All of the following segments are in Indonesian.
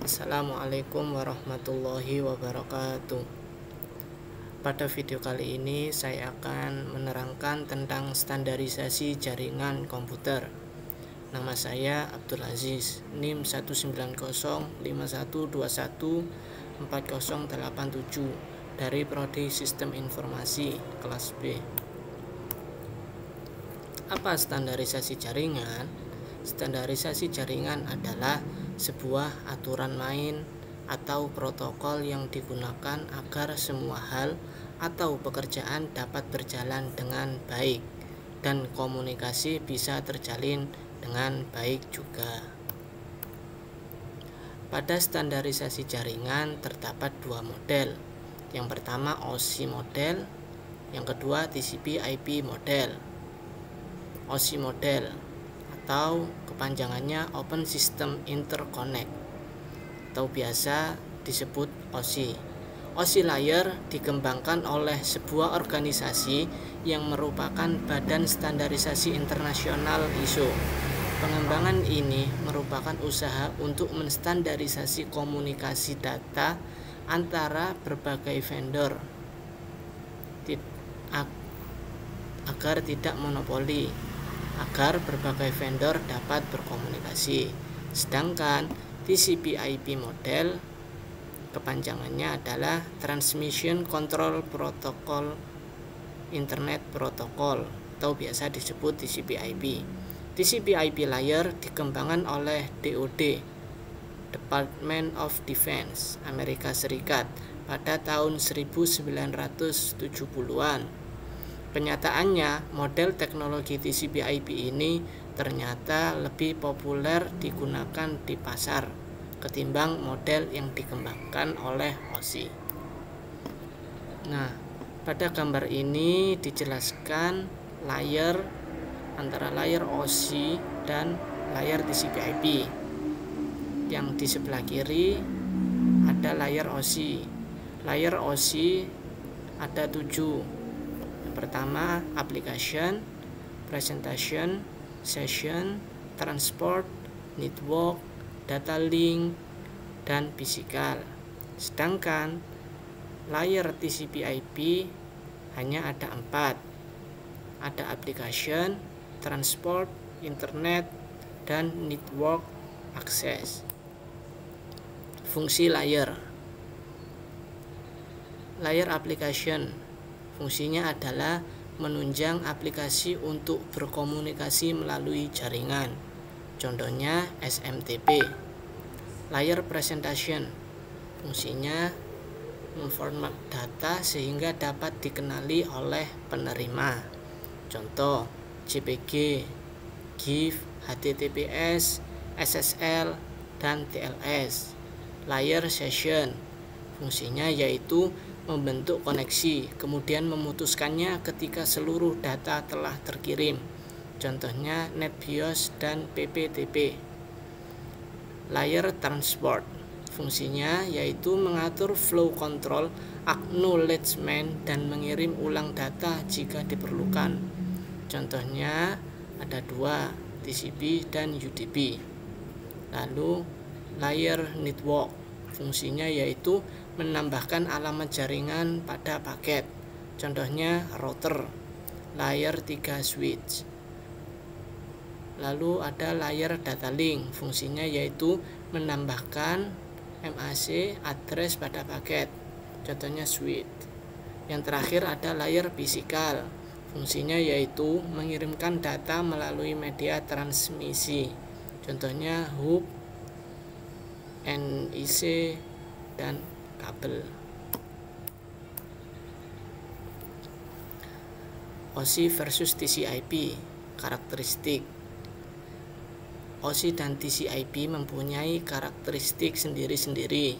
Assalamualaikum warahmatullahi wabarakatuh. Pada video kali ini saya akan menerangkan tentang standarisasi jaringan komputer. Nama saya Abdul Aziz, NIM 19051214087 dari Prodi Sistem Informasi kelas B. Apa standarisasi jaringan? Standarisasi jaringan adalah sebuah aturan main atau protokol yang digunakan agar semua hal atau pekerjaan dapat berjalan dengan baik dan komunikasi bisa terjalin dengan baik juga. Pada standarisasi jaringan terdapat dua model. Yang pertama OSI model, yang kedua TCP/IP model. OSI model atau kepanjangannya Open System Interconnect atau biasa disebut OSI. OSI Layer dikembangkan oleh sebuah organisasi yang merupakan Badan Standarisasi Internasional ISO. Pengembangan ini merupakan usaha untuk menstandarisasi komunikasi data antara berbagai vendor agar tidak monopoli, agar berbagai vendor dapat berkomunikasi. Sedangkan TCP/IP model kepanjangannya adalah Transmission Control Protocol Internet Protocol atau biasa disebut TCP/IP. TCP/IP layer dikembangkan oleh DoD, Department of Defense Amerika Serikat pada tahun 1970-an. Kenyataannya, model teknologi TCP/IP ini ternyata lebih populer digunakan di pasar ketimbang model yang dikembangkan oleh OSI. Nah, pada gambar ini dijelaskan layer antara layer OSI dan layer TCP/IP. Yang di sebelah kiri ada layer OSI. Layer OSI ada 7. Pertama, application, presentation, session, transport, network, data link, dan physical. Sedangkan layer TCP/IP hanya ada 4. Ada application, transport, internet, dan network access. Fungsi layer application fungsinya adalah menunjang aplikasi untuk berkomunikasi melalui jaringan. Contohnya SMTP. Layer presentation fungsinya memformat data sehingga dapat dikenali oleh penerima. Contoh JPG, GIF, HTTPS, SSL, dan TLS. Layer session fungsinya yaitu membentuk koneksi, kemudian memutuskannya ketika seluruh data telah terkirim. Contohnya NetBIOS dan PPTP. Layer transport fungsinya yaitu mengatur flow control, acknowledgement, dan mengirim ulang data jika diperlukan. Contohnya ada 2, TCP dan UDP. Lalu layer network fungsinya yaitu menambahkan alamat jaringan pada paket. Contohnya router. Layer 3 switch. Lalu ada layer data link, fungsinya yaitu menambahkan MAC address pada paket. Contohnya switch. Yang terakhir ada layer physical, fungsinya yaitu mengirimkan data melalui media transmisi. Contohnya hub, NIC, dan kabel. OSI versus TCP. Karakteristik OSI dan TCP/IP mempunyai karakteristik sendiri-sendiri.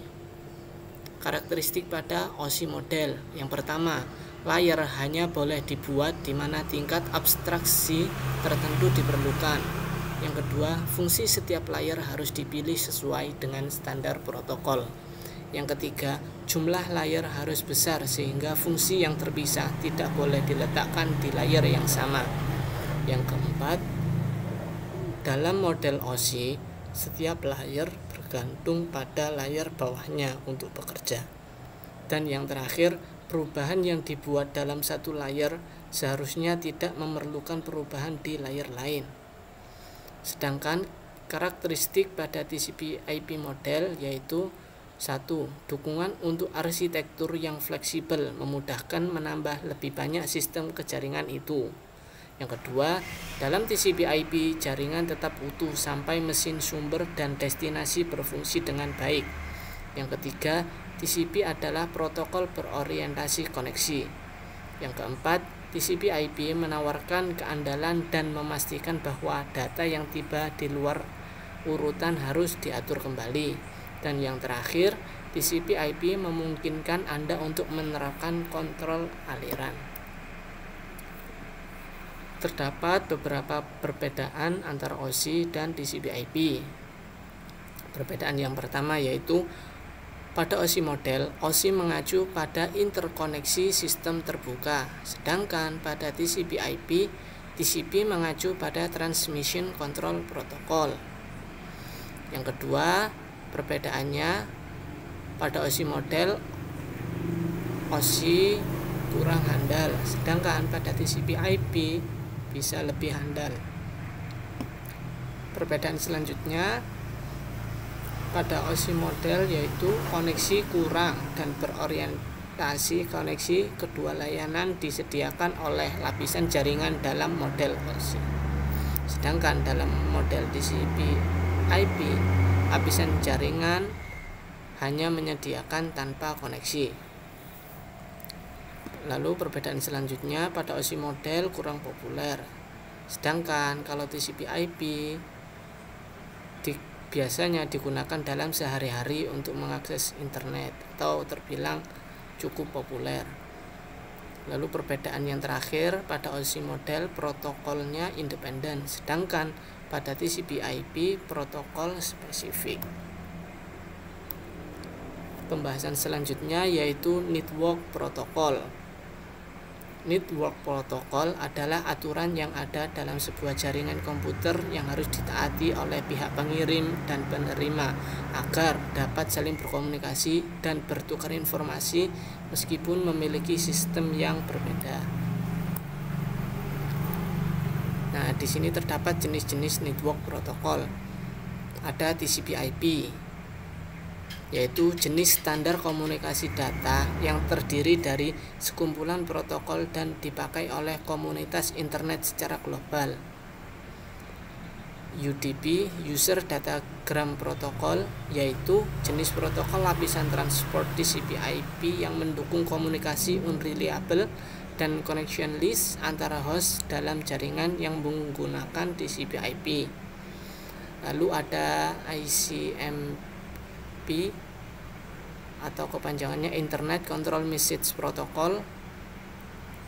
Karakteristik pada OSI model. Yang pertama, layer hanya boleh dibuat di mana tingkat abstraksi tertentu diperlukan. Yang kedua, fungsi setiap layer harus dipilih sesuai dengan standar protokol. Yang ketiga, jumlah layer harus besar sehingga fungsi yang terpisah tidak boleh diletakkan di layer yang sama. Yang keempat, dalam model OSI, setiap layer bergantung pada layar bawahnya untuk bekerja. Dan yang terakhir, perubahan yang dibuat dalam satu layar seharusnya tidak memerlukan perubahan di layar lain. Sedangkan karakteristik pada TCP/IP model yaitu 1. Dukungan untuk arsitektur yang fleksibel memudahkan menambah lebih banyak sistem ke jaringan itu. Yang kedua, dalam TCP/IP jaringan tetap utuh sampai mesin sumber dan destinasi berfungsi dengan baik. Yang ketiga, TCP adalah protokol berorientasi koneksi. Yang keempat, TCP/IP menawarkan keandalan dan memastikan bahwa data yang tiba di luar urutan harus diatur kembali. Dan yang terakhir, TCP/IP memungkinkan Anda untuk menerapkan kontrol aliran. Terdapat beberapa perbedaan antara OSI dan TCP/IP. Perbedaan yang pertama yaitu pada OSI model, OSI mengacu pada interkoneksi sistem terbuka, sedangkan pada TCP/IP, TCP mengacu pada Transmission Control Protocol. Yang kedua, perbedaannya pada OSI model, OSI kurang handal, sedangkan pada TCP/IP bisa lebih handal. Perbedaan selanjutnya pada OSI model yaitu koneksi kurang dan berorientasi koneksi. Kedua layanan disediakan oleh lapisan jaringan dalam model OSI. Sedangkan dalam model TCP/IP, lapisan jaringan hanya menyediakan tanpa koneksi. Lalu perbedaan selanjutnya pada OSI model kurang populer. Sedangkan kalau TCP/IP biasanya digunakan dalam sehari-hari untuk mengakses internet atau terbilang cukup populer. Lalu perbedaan yang terakhir pada OSI model protokolnya independen, sedangkan pada TCP/IP protokol spesifik. Pembahasan selanjutnya yaitu network protocol. Network protocol adalah aturan yang ada dalam sebuah jaringan komputer yang harus ditaati oleh pihak pengirim dan penerima agar dapat saling berkomunikasi dan bertukar informasi meskipun memiliki sistem yang berbeda. Nah, di sini terdapat jenis-jenis network protokol. Ada TCP/IP, yaitu jenis standar komunikasi data yang terdiri dari sekumpulan protokol dan dipakai oleh komunitas internet secara global. UDP, User Datagram Protocol, yaitu jenis protokol lapisan transport TCP/IP yang mendukung komunikasi unreliable dan connectionless antara host dalam jaringan yang menggunakan TCP/IP. Lalu ada ICMP atau kepanjangannya Internet Control Message Protocol,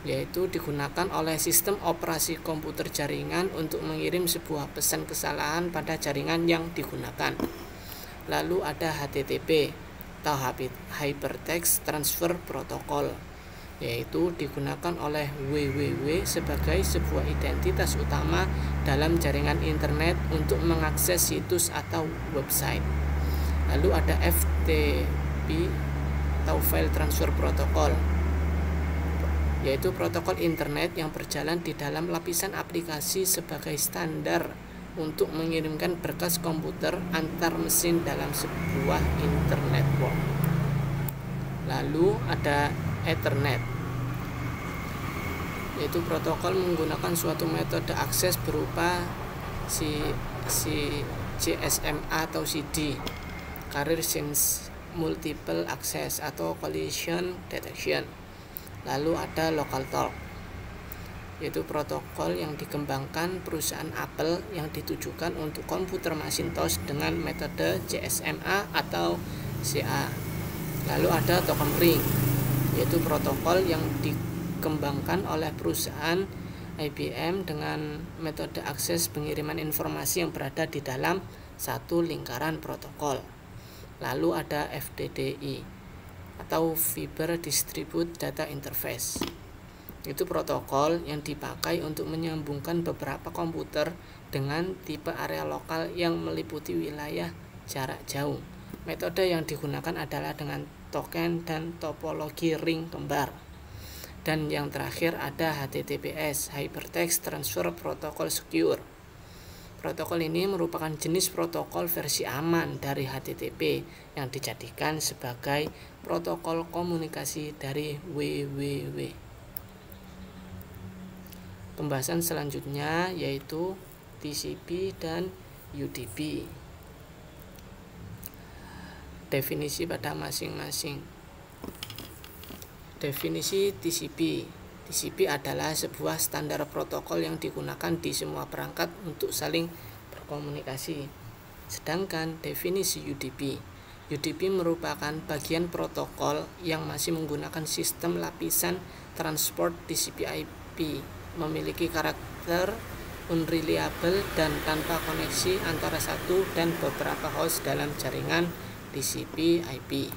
yaitu digunakan oleh sistem operasi komputer jaringan untuk mengirim sebuah pesan kesalahan pada jaringan yang digunakan. Lalu ada HTTP atau Hypertext Transfer Protocol, yaitu digunakan oleh WWW sebagai sebuah identitas utama dalam jaringan internet untuk mengakses situs atau website. Lalu ada FTP atau File Transfer Protocol, yaitu protokol internet yang berjalan di dalam lapisan aplikasi sebagai standar untuk mengirimkan berkas komputer antar mesin dalam sebuah internet network. Lalu ada Ethernet, yaitu protokol menggunakan suatu metode akses berupa GSMA atau CD, Carrier Sense Multiple Access atau Collision Detection. Lalu ada LocalTalk, yaitu protokol yang dikembangkan perusahaan Apple yang ditujukan untuk komputer Macintosh dengan metode GSMA atau CA. Lalu ada Token Ring, yaitu protokol yang dikembangkan oleh perusahaan IBM dengan metode akses pengiriman informasi yang berada di dalam satu lingkaran protokol. Lalu ada FDDI atau Fiber Distribute Data Interface, itu protokol yang dipakai untuk menyambungkan beberapa komputer dengan tipe area lokal yang meliputi wilayah jarak jauh. Metode yang digunakan adalah dengan token dan topologi ring kembar. Dan yang terakhir ada HTTPS, Hypertext Transfer Protocol Secure. Protokol ini merupakan jenis protokol versi aman dari HTTP yang dijadikan sebagai protokol komunikasi dari WWW. Pembahasan selanjutnya yaitu TCP dan UDP. Definisi pada masing-masing. Definisi TCP. TCP adalah sebuah standar protokol yang digunakan di semua perangkat untuk saling berkomunikasi. Sedangkan definisi UDP. UDP merupakan bagian protokol yang masih menggunakan sistem lapisan transport TCP/IP, memiliki karakter unreliable dan tanpa koneksi antara satu dan beberapa host dalam jaringan TCP/IP.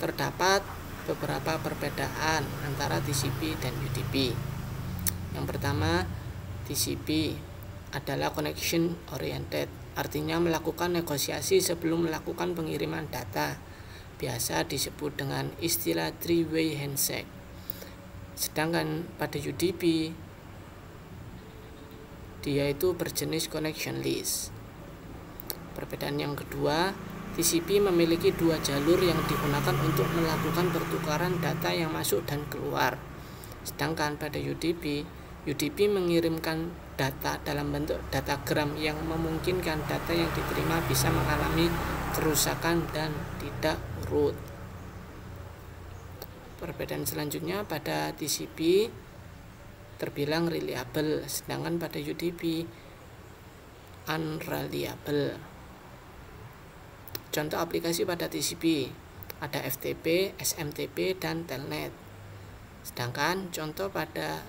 Terdapat beberapa perbedaan antara TCP dan UDP. Yang pertama, TCP adalah connection oriented, artinya melakukan negosiasi sebelum melakukan pengiriman data. Biasa disebut dengan istilah three-way handshake. Sedangkan pada UDP, dia itu berjenis connectionless. Perbedaan yang kedua, TCP memiliki dua jalur yang digunakan untuk melakukan pertukaran data yang masuk dan keluar. Sedangkan pada UDP mengirimkan data dalam bentuk datagram yang memungkinkan data yang diterima bisa mengalami kerusakan dan tidak urut. Perbedaan selanjutnya, pada TCP terbilang reliable, sedangkan pada UDP unreliable. Contoh aplikasi pada TCP ada FTP, SMTP, dan Telnet. Sedangkan contoh pada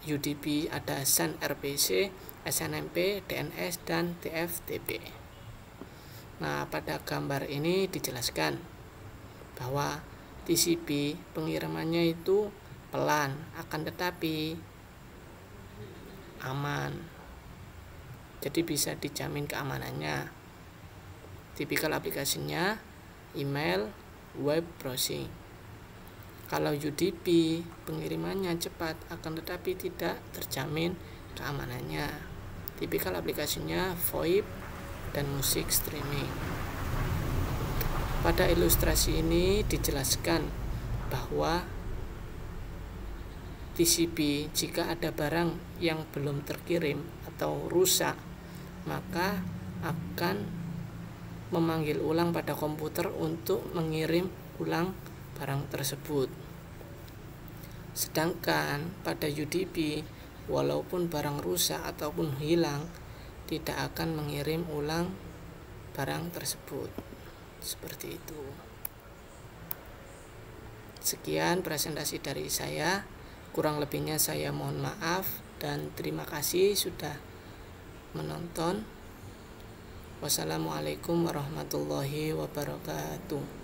UDP ada SAN RPC, SNMP, DNS, dan TFTP. Nah, pada gambar ini dijelaskan bahwa TCP pengirimannya itu pelan, akan tetapi aman. Jadi bisa dijamin keamanannya. Tipikal aplikasinya email, web browsing. Kalau UDP pengirimannya cepat akan tetapi tidak terjamin keamanannya. Tipikal aplikasinya VoIP dan musik streaming. Pada ilustrasi ini dijelaskan bahwa TCP jika ada barang yang belum terkirim atau rusak, maka akan memanggil ulang pada komputer untuk mengirim ulang barang tersebut. Sedangkan pada UDP, walaupun barang rusak ataupun hilang, tidak akan mengirim ulang barang tersebut. Seperti itu. Sekian presentasi dari saya. Kurang lebihnya saya mohon maaf dan terima kasih sudah menonton. Wassalamualaikum warahmatullahi wabarakatuh.